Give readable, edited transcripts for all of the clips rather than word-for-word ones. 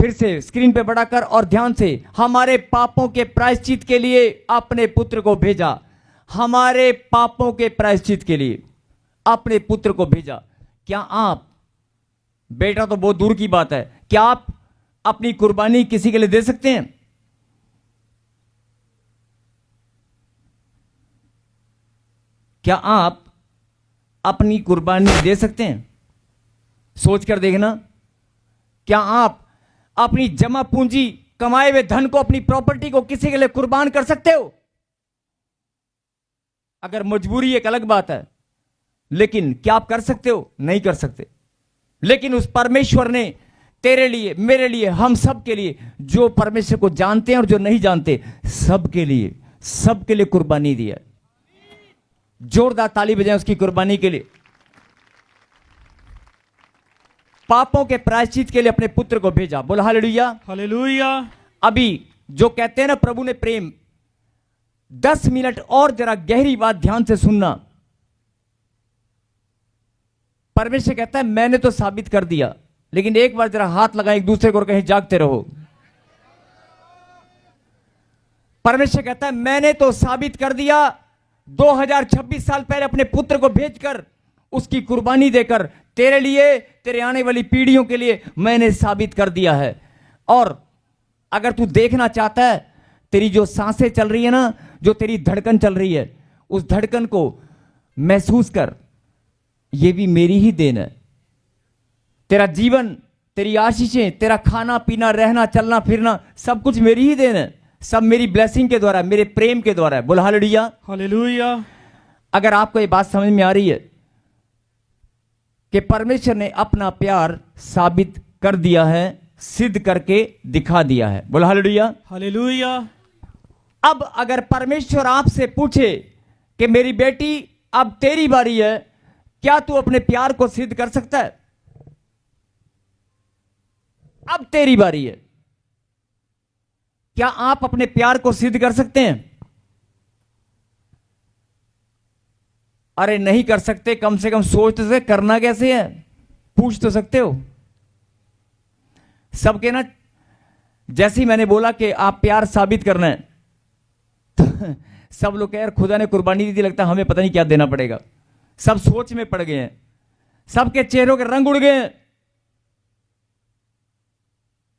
फिर से स्क्रीन पे बड़ा कर और ध्यान से, हमारे पापों के प्रायश्चित के लिए अपने पुत्र को भेजा। हमारे पापों के प्रायश्चित के लिए अपने पुत्र को भेजा। क्या आप, बेटा तो बहुत दूर की बात है, क्या आप अपनी कुर्बानी किसी के लिए दे सकते हैं? क्या आप अपनी कुर्बानी दे सकते हैं? सोच कर देखना। क्या आप अपनी जमा पूंजी, कमाए हुए धन को, अपनी प्रॉपर्टी को किसी के लिए कुर्बान कर सकते हो? अगर मजबूरी एक अलग बात है, लेकिन क्या आप कर सकते हो? नहीं कर सकते। लेकिन उस परमेश्वर ने तेरे लिए, मेरे लिए, हम सब के लिए, जो परमेश्वर को जानते हैं और जो नहीं जानते, सबके लिए कुर्बानी दी है। जोरदार ताली बजाएं उसकी कुर्बानी के लिए। पापों के प्रायश्चित के लिए अपने पुत्र को भेजा। बोल हालेलुया, हालेलुया। अभी जो कहते हैं ना प्रभु ने प्रेम, 10 मिनट और जरा गहरी बात ध्यान से सुनना। परमेश्वर कहता है मैंने तो साबित कर दिया, लेकिन एक बार जरा हाथ लगाएं एक दूसरे को और कहीं जागते रहो। परमेश्वर कहता है मैंने तो साबित कर दिया, 2026 साल पहले अपने पुत्र को भेजकर, उसकी कुर्बानी देकर, तेरे लिए, तेरे आने वाली पीढ़ियों के लिए मैंने साबित कर दिया है। और अगर तू देखना चाहता है, तेरी जो सांसें चल रही है ना, जो तेरी धड़कन चल रही है, उस धड़कन को महसूस कर, यह भी मेरी ही देन है। तेरा जीवन, तेरी आशीषें, तेरा खाना पीना, रहना, चलना फिरना, सब कुछ मेरी ही देन है। सब मेरी ब्लेसिंग के द्वारा, मेरे प्रेम के द्वारा है। बोल हालेलुया, हालेलुया। अगर आपको ये बात समझ में आ रही है कि परमेश्वर ने अपना प्यार साबित कर दिया है, सिद्ध करके दिखा दिया है। बोल हालेलुया, हालेलुया। अब अगर परमेश्वर आपसे पूछे कि मेरी बेटी अब तेरी बारी है, क्या तू अपने प्यार को सिद्ध कर सकता है? अब तेरी बारी है। क्या आप अपने प्यार को सिद्ध कर सकते हैं? अरे नहीं कर सकते, कम से कम सोच तो सकते, करना कैसे है पूछ तो सकते हो। सबके ना, जैसे ही मैंने बोला कि आप प्यार साबित करना है, तो सब लोग कह यार खुदा ने कुर्बानी दी थी, लगता है हमें पता नहीं क्या देना पड़ेगा। सब सोच में पड़ गए हैं, सबके चेहरों के रंग उड़ गए हैं।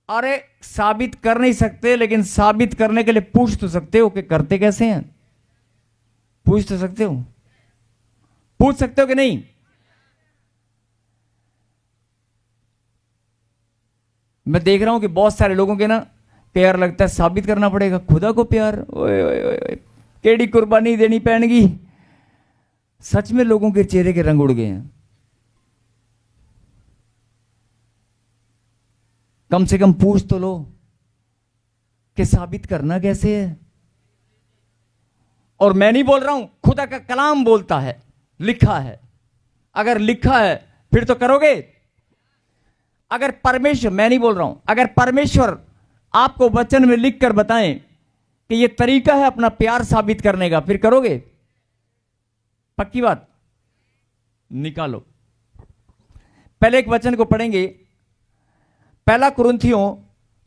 अरे साबित कर नहीं सकते, लेकिन साबित करने के लिए पूछ तो सकते हो कि करते कैसे हैं। पूछ तो सकते हो, पूछ सकते हो कि नहीं? मैं देख रहा हूं कि बहुत सारे लोगों के ना प्यार लगता है साबित करना पड़ेगा खुदा को प्यार। ओए ओए ओए, केड़ी कुर्बानी देनी पैणगी। सच में लोगों के चेहरे के रंग उड़ गए हैं। कम से कम पूछ तो लो कि साबित करना कैसे है। और मैं नहीं बोल रहा हूं, खुदा का कलाम बोलता है, लिखा है। अगर लिखा है फिर तो करोगे। अगर परमेश्वर, मैं नहीं बोल रहा हूं, अगर परमेश्वर आपको वचन में लिख कर बताएं कि यह तरीका है अपना प्यार साबित करने का, फिर करोगे? पक्की बात? निकालो। पहले एक वचन को पढ़ेंगे, पहला कुरिन्थियों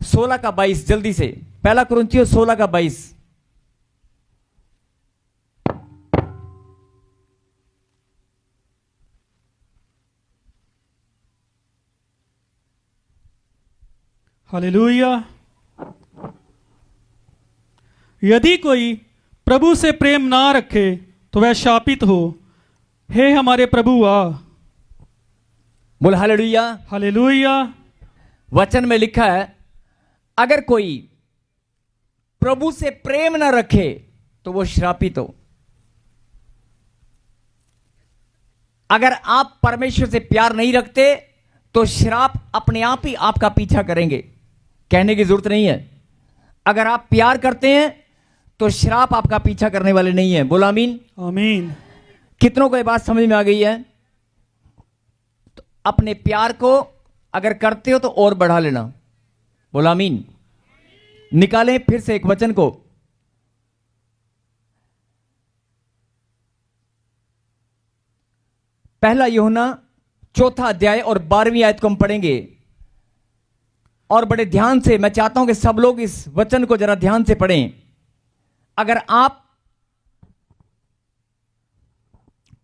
16 का 22, जल्दी से। पहला कुरिन्थियों 16 का 22। हालेलुया। यदि कोई प्रभु से प्रेम ना रखे तो वह शापित हो। हे हमारे प्रभु आ। बोल हालेलुया। हालेलुया। वचन में लिखा है अगर कोई प्रभु से प्रेम ना रखे तो वो श्रापित हो। अगर आप परमेश्वर से प्यार नहीं रखते तो श्राप अपने आप ही आपका पीछा करेंगे, कहने की जरूरत नहीं है। अगर आप प्यार करते हैं तो श्राप आपका पीछा करने वाले नहीं है। बोला आमीन। आमीन। कितनों को ये बात समझ में आ गई है? तो अपने प्यार को अगर करते हो तो और बढ़ा लेना। बोला आमीन। निकालें फिर से एक वचन को, पहला यूहन्ना 4 अध्याय और 12वीं आयत को हम पढ़ेंगे। और बड़े ध्यान से मैं चाहता हूं कि सब लोग इस वचन को जरा ध्यान से पढ़ें। अगर आप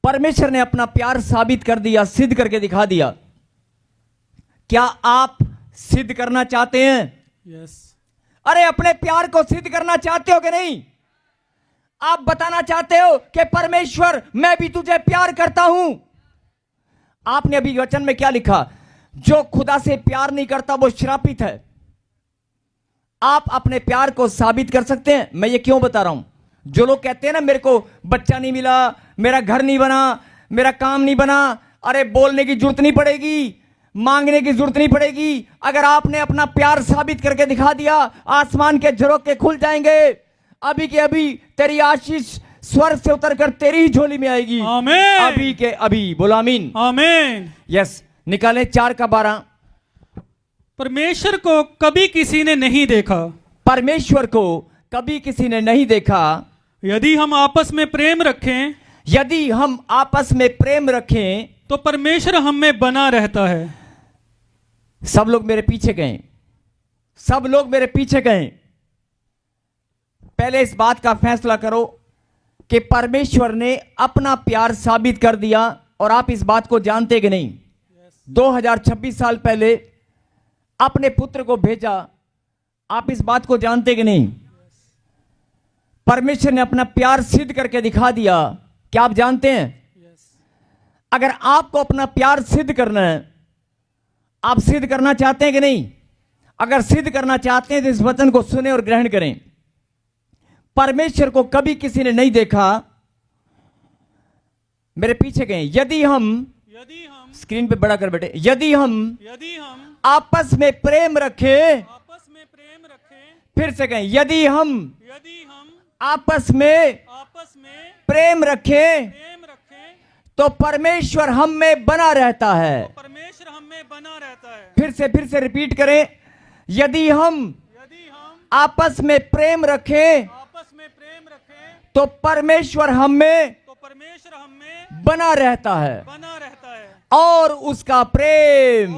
परमेश्वर ने अपना प्यार साबित कर दिया, सिद्ध करके दिखा दिया, क्या आप सिद्ध करना चाहते हैं? यस। अरे अपने प्यार को सिद्ध करना चाहते हो कि नहीं? आप बताना चाहते हो कि परमेश्वर मैं भी तुझे प्यार करता हूं। आपने अभी वचन में क्या लिखा? जो खुदा से प्यार नहीं करता वो श्रापित है। आप अपने प्यार को साबित कर सकते हैं। मैं ये क्यों बता रहा हूं? जो लोग कहते हैं ना मेरे को बच्चा नहीं मिला, मेरा घर नहीं बना, मेरा काम नहीं बना, अरे बोलने की जरूरत नहीं पड़ेगी, मांगने की जरूरत नहीं पड़ेगी। अगर आपने अपना प्यार साबित करके दिखा दिया, आसमान के झरोखे खुल जाएंगे। अभी के अभी तेरी आशीष स्वर्ग से उतरकर तेरी ही झोली में आएगी। आमीन। अभी के अभी। बोलो आमीन। आमीन। यस। निकालें 4:12। परमेश्वर को कभी किसी ने नहीं देखा। परमेश्वर को कभी किसी ने नहीं देखा। यदि हम आपस में प्रेम रखें, यदि हम आपस में प्रेम रखें तो परमेश्वर हम में बना रहता है। सब लोग मेरे पीछे गए, सब लोग मेरे पीछे गए। पहले इस बात का फैसला करो कि परमेश्वर ने अपना प्यार साबित कर दिया। और आप इस बात को जानते कि नहीं? 2026 साल पहले अपने पुत्र को भेजा। आप इस बात को जानते कि नहीं? परमेश्वर ने अपना प्यार सिद्ध करके दिखा दिया। क्या आप जानते हैं? अगर आपको अपना प्यार सिद्ध करना है, आप सिद्ध करना चाहते हैं कि नहीं? अगर सिद्ध करना चाहते हैं तो इस वचन को सुने और ग्रहण करें। परमेश्वर को कभी किसी ने नहीं देखा। मेरे पीछे गए। यदि हम स्क्रीन पे बड़ा कर बैठे। यदि हम आपस में प्रेम रखें, फिर से कहें, यदि हम आपस में प्रेम रखें तो परमेश्वर हम में बना रहता है। फिर से रिपीट करें। यदि हम आपस में प्रेम रखें तो परमेश्वर हम में बना रहता है और उसका प्रेम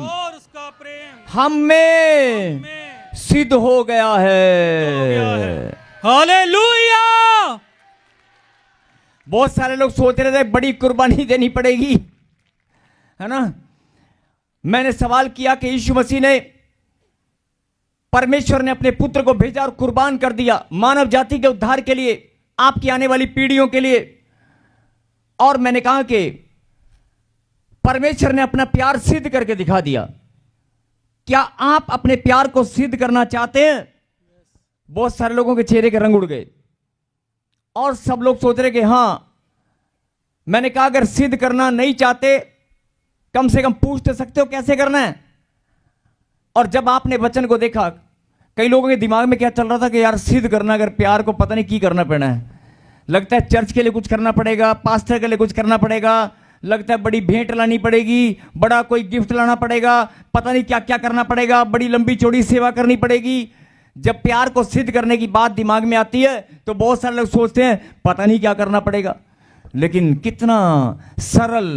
हम में सिद्ध हो गया है। हालेलुया। बहुत सारे लोग सोच रहे थे बड़ी कुर्बानी देनी पड़ेगी, है ना? मैंने सवाल किया कि यीशु मसीह ने, परमेश्वर ने अपने पुत्र को भेजा और कुर्बान कर दिया मानव जाति के उद्धार के लिए, आपकी आने वाली पीढ़ियों के लिए। और मैंने कहा कि परमेश्वर ने अपना प्यार सिद्ध करके दिखा दिया। क्या आप अपने प्यार को सिद्ध करना चाहते हैं? बहुत सारे लोगों के चेहरे के रंग उड़ गए और सब लोग सोच रहे कि हां। मैंने कहा अगर सिद्ध करना नहीं चाहते, कम से कम पूछ तो सकते हो कैसे करना है। और जब आपने वचन को देखा, कई लोगों के दिमाग में क्या चल रहा था कि यार सिद्ध करना, अगर प्यार को पता नहीं की करना पड़ना है। लगता है चर्च के लिए कुछ करना पड़ेगा, पास्टर के लिए कुछ करना पड़ेगा, लगता है बड़ी भेंट लानी पड़ेगी, बड़ा कोई गिफ्ट लाना पड़ेगा, पता नहीं क्या क्या करना पड़ेगा, बड़ी लंबी चौड़ी सेवा करनी पड़ेगी। जब प्यार को सिद्ध करने की बात दिमाग में आती है तो बहुत सारे लोग सोचते हैं पता नहीं क्या करना पड़ेगा। लेकिन कितना सरल,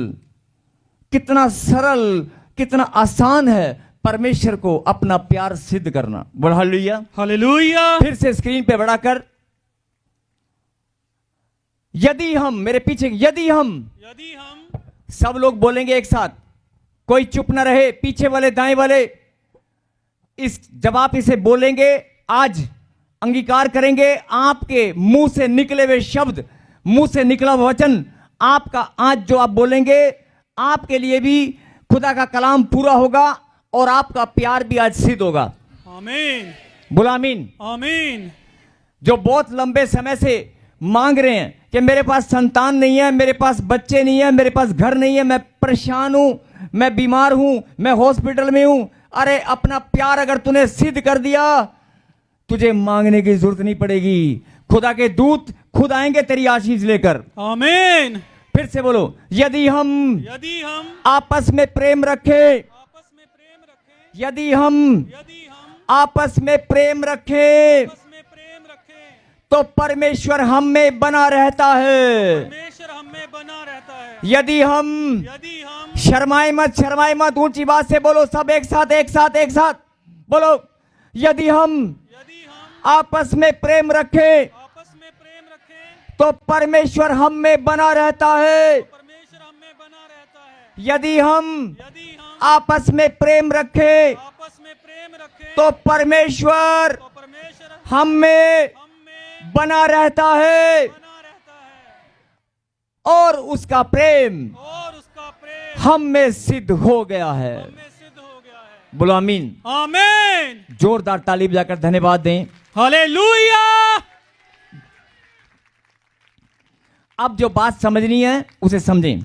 कितना आसान है परमेश्वर को अपना प्यार सिद्ध करना। बोल हालेलुया। हालेलुया। फिर से स्क्रीन पे बढ़ाकर, यदि हम, मेरे पीछे, यदि हम सब लोग बोलेंगे एक साथ, कोई चुप ना रहे, पीछे वाले दाएं वाले। जब आप इसे बोलेंगे, आज अंगीकार करेंगे, आपके मुंह से निकले हुए शब्द, मुंह से निकला हुआ वचन, आपका आज जो आप बोलेंगे, आपके लिए भी खुदा का कलाम पूरा होगा और आपका प्यार भी आज सिद्ध होगा। आमीन। बोला आमीन। आमीन। जो बहुत लंबे समय से मांग रहे हैं कि मेरे पास संतान नहीं है, मेरे पास बच्चे नहीं है, मेरे पास घर नहीं है, मैं परेशान हूं, मैं बीमार हूं, मैं हॉस्पिटल में हूं। अरे अपना प्यार अगर तूने सिद्ध कर दिया, तुझे मांगने की जरूरत नहीं पड़ेगी। खुदा के दूत खुद आएंगे तेरी आशीष लेकर। आमीन। फिर से बोलो, यदि हम आपस में प्रेम रखें, यदि हम आपस में प्रेम रखें तो परमेश्वर हम में बना रहता है। यदि हम शर्माए मत, ऊंची बात से बोलो सब एक साथ। बोलो, यदि हम यदि हम आपस में प्रेम रखें आपस में प्रेम रखें तो परमेश्वर हम में बना रहता है। तो परमेश्वर हम में बना रहता है। यदि हम यदि हम आपस में प्रेम रखें आपस में प्रेम रखें तो परमेश्वर तो परमेश्वर हम में हम में बना रहता है बना रहता है और उसका प्रेम और उसका प्रेम हम में सिद्ध हो गया है। हम में सिद्ध हो गया है। बोलो आमीन। आमीन। जोरदार ताली बजाकर धन्यवाद दें। हालेलुया। अब जो बात समझनी है उसे समझें।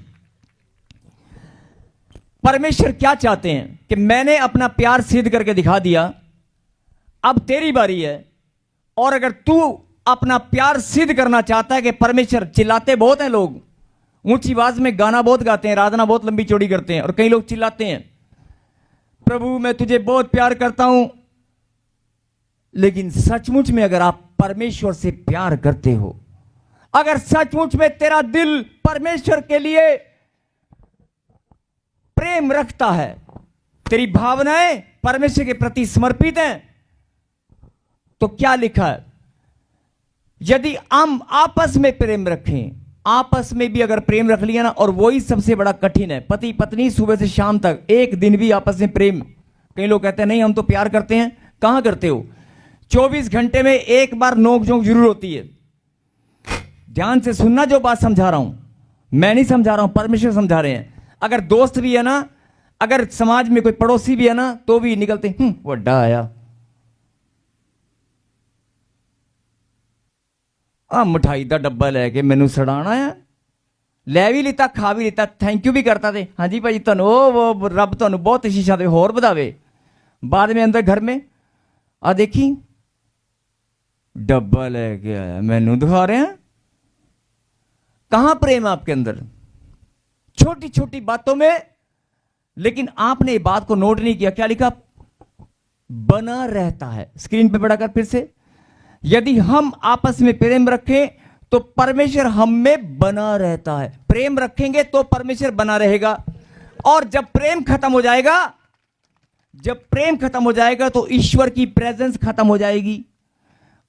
परमेश्वर क्या चाहते हैं कि मैंने अपना प्यार सिद्ध करके दिखा दिया, अब तेरी बारी है। और अगर तू अपना प्यार सिद्ध करना चाहता है कि परमेश्वर, चिल्लाते बहुत हैं लोग, ऊंची आवाज में गाना बहुत गाते हैं, आराधना बहुत लंबी चौड़ी करते हैं, और कई लोग चिल्लाते हैं, प्रभु मैं तुझे बहुत प्यार करता हूं। लेकिन सचमुच में अगर आप परमेश्वर से प्यार करते हो, अगर सचमुच में तेरा दिल परमेश्वर के लिए प्रेम रखता है, तेरी भावनाएं परमेश्वर के प्रति समर्पित हैं, तो क्या लिखा है? यदि हम आपस में प्रेम रखें, आपस में भी अगर प्रेम रख लिया ना, और वही सबसे बड़ा कठिन है, पति पत्नी सुबह से शाम तक एक दिन भी आपस में प्रेम। कई लोग कहते हैं नहीं हम तो प्यार करते हैं। कहां करते हो? 24 घंटे में एक बार नोक झोंक जरूर होती है। ध्यान से सुनना जो बात समझा रहा हूं, मैं नहीं समझा रहा हूं, परमेश्वर समझा रहे हैं। अगर दोस्त भी है ना, अगर समाज में कोई पड़ोसी भी है ना, तो भी निकलते वड्डा आया, मिठाई का डब्बा लैके मैनू सड़ाना है, लै भी लिता, खा भी लिता, थैंक यू भी करता थे, हाँ जी भाजी तुहानू वो रब तुहानू बहुत शीशा दे होर बधावे। बाद में अंदर घर में आ देखी डब्बा लेके आया, मैनू दिखा रहे हैं। कहां प्रेम आपके अंदर? छोटी छोटी बातों में। लेकिन आपने ये बात को नोट नहीं किया, क्या लिखा? बना रहता है। स्क्रीन पे पढ़ा कर फिर से, यदि हम आपस में प्रेम रखें तो परमेश्वर हम में बना रहता है। प्रेम रखेंगे तो परमेश्वर बना रहेगा। और जब प्रेम खत्म हो जाएगा, जब प्रेम खत्म हो जाएगा तो ईश्वर की प्रेजेंस खत्म हो जाएगी।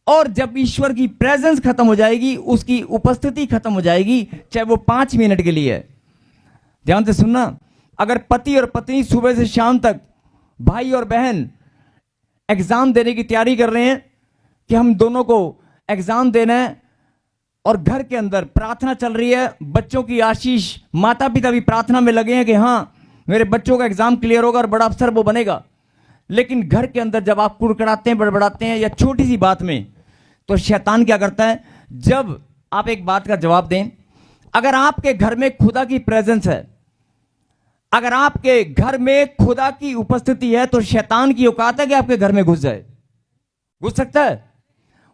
और जब ईश्वर की प्रेजेंस खत्म हो जाएगी, उसकी उपस्थिति खत्म हो जाएगी, चाहे वो 5 मिनट के लिए है। ध्यान से सुनना, अगर पति और पत्नी सुबह से शाम तक, भाई और बहन एग्जाम देने की तैयारी कर रहे हैं कि हम दोनों को एग्जाम देना है, और घर के अंदर प्रार्थना चल रही है, बच्चों की आशीष, माता पिता भी प्रार्थना में लगे हैं कि हां मेरे बच्चों का एग्जाम क्लियर होगा और बड़ा अफसर वो बनेगा। लेकिन घर के अंदर जब आप कुड़कड़ाते हैं, बड़बड़ाते हैं या छोटी सी बात में, तो शैतान क्या करता है? जब आप एक बात का जवाब दें, अगर आपके घर में खुदा की प्रेजेंस है, अगर आपके घर में खुदा की उपस्थिति है, तो शैतान की औकात है कि आपके घर में घुस जाए। घुस सकता है।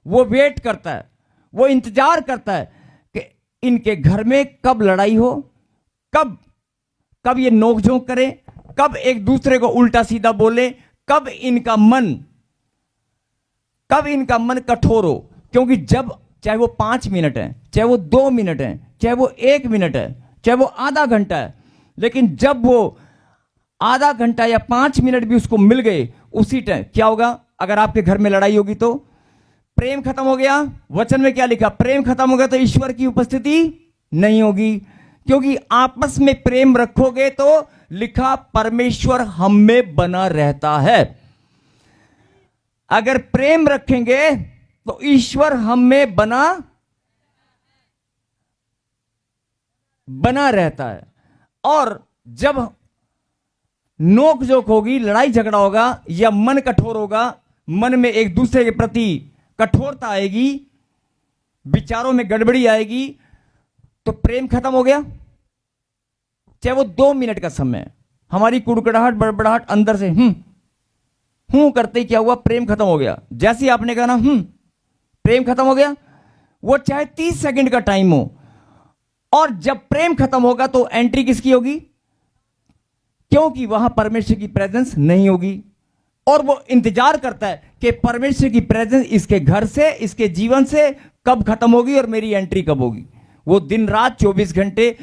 वो वेट करता है, वो इंतजार करता है कि इनके घर में कब लड़ाई हो, कब ये नोकझोंक करें, कब एक दूसरे को उल्टा सीधा बोले, कब इनका मन कठोर हो। क्योंकि जब, चाहे वो 5 मिनट है, चाहे वो 2 मिनट है, चाहे वो 1 मिनट है, चाहे वो आधा घंटा है, लेकिन जब वो आधा घंटा या 5 मिनट भी उसको मिल गए, उसी टाइम क्या होगा? अगर आपके घर में लड़ाई होगी तो प्रेम खत्म हो गया। वचन में क्या लिखा? प्रेम खत्म हो गया तो ईश्वर की उपस्थिति नहीं होगी। क्योंकि आपस में प्रेम रखोगे तो लिखा परमेश्वर हम में बना रहता है। अगर प्रेम रखेंगे तो ईश्वर हम में बना रहता है। और जब नोकझोंक होगी, लड़ाई झगड़ा होगा या मन कठोर होगा, मन में एक दूसरे के प्रति कठोरता आएगी, विचारों में गड़बड़ी आएगी, तो प्रेम खत्म हो गया। चाहे वो 2 मिनट का समय है, हमारी कुड़कुड़ाहट बड़बड़ाहट अंदर से हूं करते ही क्या हुआ? प्रेम खत्म हो गया। जैसे ही आपने कहा ना प्रेम खत्म हो गया, वो चाहे 30 सेकंड का टाइम हो। और जब प्रेम खत्म होगा तो एंट्री किसकी होगी? क्योंकि वहां परमेश्वर की प्रेजेंस नहीं होगी। और वो इंतजार करता है कि परमेश्वर की प्रेजेंस इसके घर से, इसके जीवन से कब खत्म होगी और मेरी एंट्री कब होगी। वो दिन रात 24 घंटे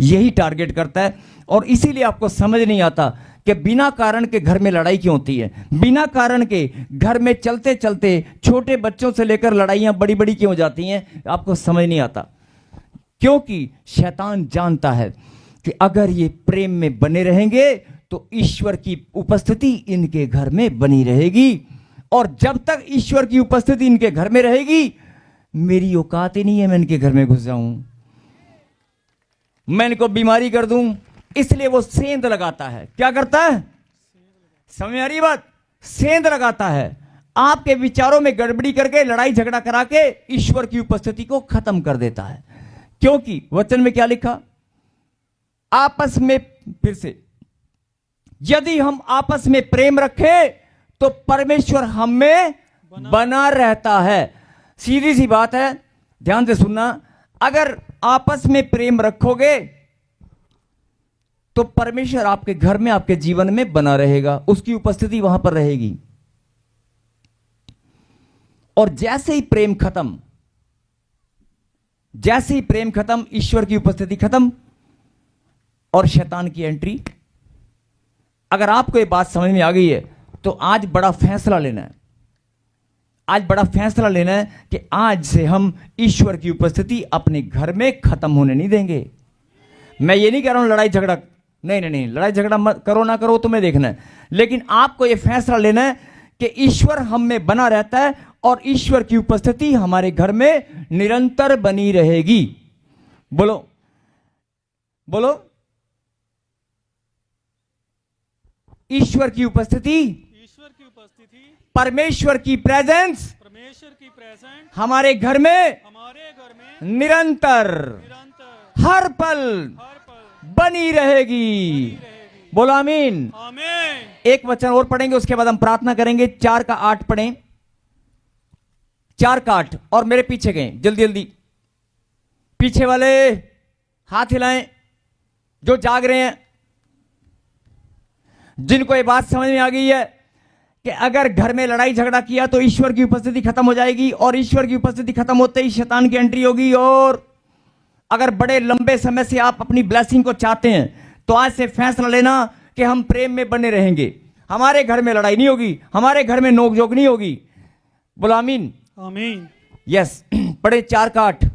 यही टारगेट करता है। और इसीलिए आपको समझ नहीं आता कि बिना कारण के घर में लड़ाई क्यों होती है, बिना कारण के घर में चलते चलते छोटे बच्चों से लेकर लड़ाइयां बड़ी बड़ी क्यों हो जाती हैं, आपको समझ नहीं आता। क्योंकि शैतान जानता है कि अगर ये प्रेम में बने रहेंगे तो ईश्वर की उपस्थिति इनके घर में बनी रहेगी, और जब तक ईश्वर की उपस्थिति इनके घर में रहेगी, मेरी औकात ही नहीं है मैं इनके घर में घुस जाऊं, मैं इनको बीमारी कर दूं। इसलिए वो सेंध लगाता है। क्या करता है, समझ में आ रही बात, सेंध लगाता है, आपके विचारों में गड़बड़ी करके लड़ाई झगड़ा करा के ईश्वर की उपस्थिति को खत्म कर देता है। क्योंकि वचन में क्या लिखा, आपस में, फिर से, यदि हम आपस में प्रेम रखें तो परमेश्वर हम में बना रहता है। सीधी सी बात है, ध्यान से सुनना, अगर आपस में प्रेम रखोगे तो परमेश्वर आपके घर में, आपके जीवन में बना रहेगा, उसकी उपस्थिति वहां पर रहेगी। और जैसे ही प्रेम खत्म, जैसे ही प्रेम खत्म, ईश्वर की उपस्थिति खत्म और शैतान की एंट्री। अगर आपको ये बात समझ में आ गई है तो आज बड़ा फैसला लेना है, आज बड़ा फैसला लेना है कि आज से हम ईश्वर की उपस्थिति अपने घर में खत्म होने नहीं देंगे। मैं ये नहीं कह रहा हूं लड़ाई झगड़ा, नहीं नहीं नहीं, लड़ाई झगड़ा मत करो, ना करो तुम्हें देखना है, लेकिन आपको ये फैसला लेना है कि ईश्वर हम में बना रहता है और ईश्वर की उपस्थिति हमारे घर में निरंतर बनी रहेगी। बोलो बोलो, ईश्वर की उपस्थिति, ईश्वर की उपस्थिति, परमेश्वर की प्रेजेंस, परमेश्वर की प्रेजेंस हमारे घर में, हमारे घर में निरंतर, निरंतर, हर पल बनी रहेगी। बोलो आमीन। आमीन। एक वचन और पढ़ेंगे, उसके बाद हम प्रार्थना करेंगे। 4:8 पढ़ें, 4:8। और मेरे पीछे गए, जल्दी जल्दी, पीछे वाले हाथ हिलाएं जो जाग रहे हैं, जिनको ये बात समझ में आ गई है कि अगर घर में लड़ाई झगड़ा किया तो ईश्वर की उपस्थिति खत्म हो जाएगी, और ईश्वर की उपस्थिति खत्म होते ही शैतान की एंट्री होगी। और अगर बड़े लंबे समय से आप अपनी ब्लेसिंग को चाहते हैं तो आज से फैसला लेना कि हम प्रेम में बने रहेंगे, हमारे घर में लड़ाई नहीं होगी, हमारे घर में नोकझोंक नहीं होगी। बोलो आमीन। आमीन। यस, पढ़े 4:8।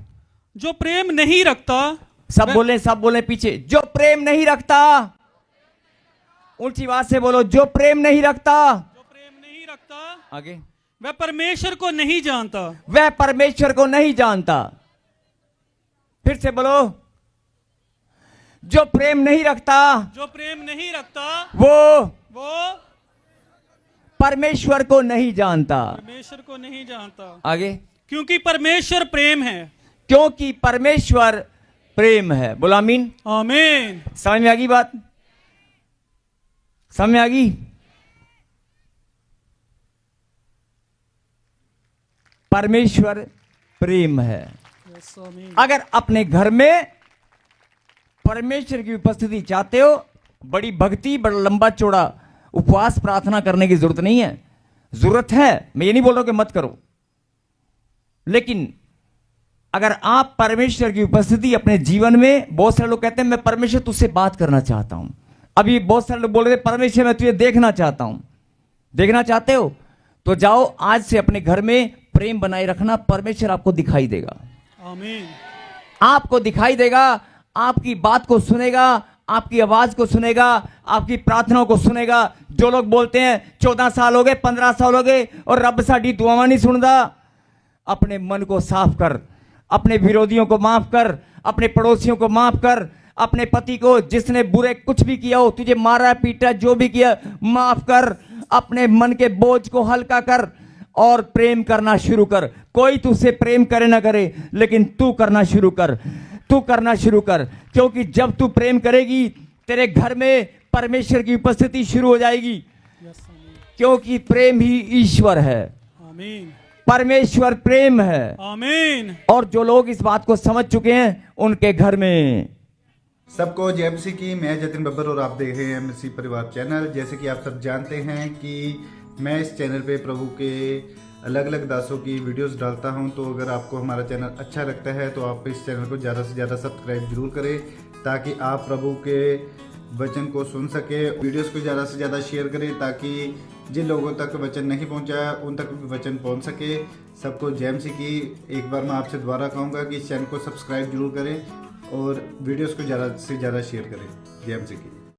जो प्रेम नहीं रखता, सब बोले पीछे, जो प्रेम नहीं रखता, ऊंची आवाज से बोलो, जो प्रेम नहीं रखता, जो प्रेम नहीं रखता, आगे, वह परमेश्वर को नहीं जानता, वह परमेश्वर को नहीं जानता। फिर से बोलो, जो प्रेम नहीं रखता, जो प्रेम नहीं रखता, वो परमेश्वर को नहीं जानता। परमेश्वर को नहीं जानता। आगे, क्योंकि परमेश्वर प्रेम है, क्योंकि परमेश्वर प्रेम है। बोलो आमीन। आमीन। समझ में आ गई बात, समझ में आ गई। परमेश्वर प्रेम है। यस, आमीन। अगर अपने घर में परमेश्वर की उपस्थिति चाहते हो, बड़ी भक्ति, बड़ा लंबा चौड़ा उपवास प्रार्थना करने की जरूरत नहीं है। जरूरत है, मैं ये नहीं बोल रहा कि मत करो, लेकिन अगर आप परमेश्वर की उपस्थिति अपने जीवन में, बहुत सारे लोग कहते हैं मैं परमेश्वर तुझसे बात करना चाहता हूं, अभी बहुत सारे लोग बोल रहे परमेश्वर मैं तुझे देखना चाहता हूं। देखना चाहते हो तो जाओ, आज से अपने घर में प्रेम बनाए रखना, परमेश्वर आपको दिखाई देगा। आमीन। आपको दिखाई देगा, आपकी बात को सुनेगा, आपकी आवाज को सुनेगा, आपकी प्रार्थनाओं को सुनेगा। जो लोग बोलते हैं 14 साल हो गए, 15 साल हो गए और रब साडी दुआवां नहीं सुनदा, अपने मन को साफ कर, अपने विरोधियों को माफ कर, अपने पड़ोसियों को माफ कर, अपने पति को जिसने बुरे कुछ भी किया हो, तुझे मारा पीटा जो भी किया, माफ कर, अपने मन के बोझ को हल्का कर और प्रेम करना शुरू कर। कोई तुझसे प्रेम करे ना करे, लेकिन तू करना शुरू कर, तू करना शुरू कर, क्योंकि जब तू प्रेम करेगी तेरे घर में परमेश्वर की उपस्थिति शुरू हो जाएगी। क्योंकि प्रेम ही ईश्वर है। आमीन। परमेश्वर प्रेम है। आमीन। और जो लोग इस बात को समझ चुके हैं उनके घर में। सबको जय मसीह की। मैं जतिन बब्बर और आप देख रहे हैं मसीह परिवार चैनल। जैसे कि आप सब जानते हैं कि मैं इस चैनल पे प्रभु के अलग अलग दासों की वीडियोस डालता हूं, तो अगर आपको हमारा चैनल अच्छा लगता है तो आप इस चैनल को ज़्यादा से ज़्यादा सब्सक्राइब जरूर करें, ताकि आप प्रभु के वचन को सुन सके। वीडियोस को ज़्यादा से ज़्यादा शेयर करें ताकि जिन लोगों तक वचन नहीं पहुंचा उन तक भी वचन पहुंच सके। सबको जय मसीह की। एक बार मैं आपसे दोबारा कहूँगा कि इस चैनल को सब्सक्राइब जरूर करें और वीडियोस को ज़्यादा से ज़्यादा शेयर करें। जय मसीह की।